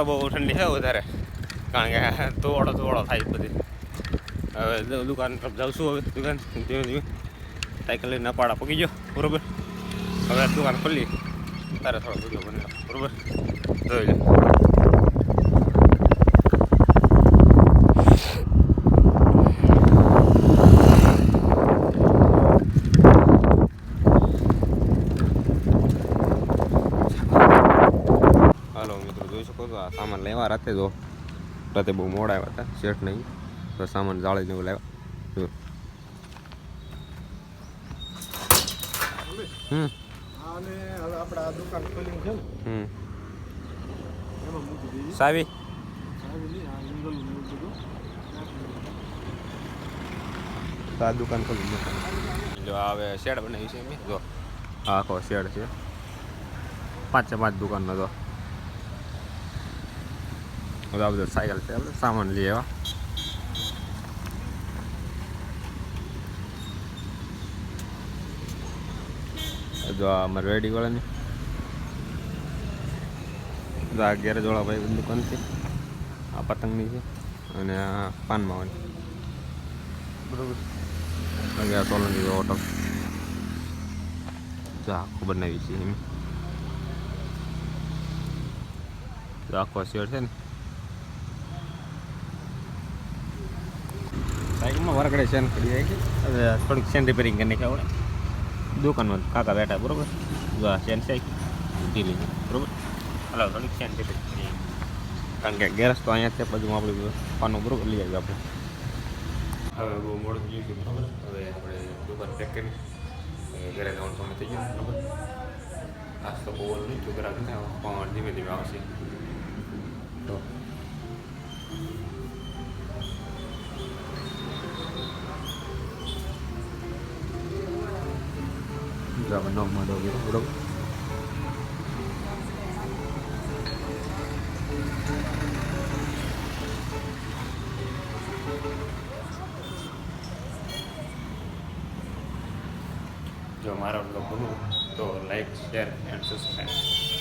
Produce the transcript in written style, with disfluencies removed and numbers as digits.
બહુ ઠંડી છે વધારે, કારણ કે ધોવાળો થાય બધી. હવે દુકાન તરફ જાઉં છું. હવે દુકાન ધીમે ધીમે સાયકલ લઈને પાડા પકી ગયો બરાબર. હવે દુકાન ખોલી તારે થોડો વિડીયો બનાવ્યો બરાબર, જોઈ લે. હાલો મિત્રો, જોઈ શકો છો આ સામાન લેવા રાતે બહુ મોડા આવ્યા હતા, શેઠ નહીં તો સામાન જાળીને એવું લાવ્યા. સાવી આ દુકાન ખોલી જો હવે શેડ બનાવી છે મેં. જો આખો શેડ છે, 5 દુકાનનો. તો બધા બધું સાયકલ છે, આપણે સામાન લઈએ એવા. જો અમારે રેડી વાળાની આ ગેરેજ વાળા ભાઈ દુકાન છે, આ પતંગની છે અને આ પાન માવાની બરોબર. આ સોલંકી હોટલ જો આખું બનાવી છે એમ. આખો શેડ છે ને, સાઈડમાં વરગડે શેન કરી જાય છે. હવે થોડીક શેન રિપેરિંગ કરીને આવડે દુકાનમાં કાકા બેઠા બરોબર. જો આ શેન છે ઢીલી બરોબર. હલો થોડીક શેન રિપેરિંગ કરીએ, કારણ કે ગેરેજ તો અહીંયા છે બધું આપણે પાનું બરોબર લઈ આવીએ આપણે. હવે બહુ મોડું થઈ ગયું બરાબર. હવે આપણે દુકાન પેક કરી ઘરે જવાનું સમય થઈ ગયો બરાબર. આજ તો બહુ નહીં છોકરા પણ ધીમે ધીમે આવશે. તો નોર્મલ બરોબર. જો મારો બ્લોગ ગમ્યો તો લાઈક, શેર એન્ડ સબસ્ક્રાઈબ.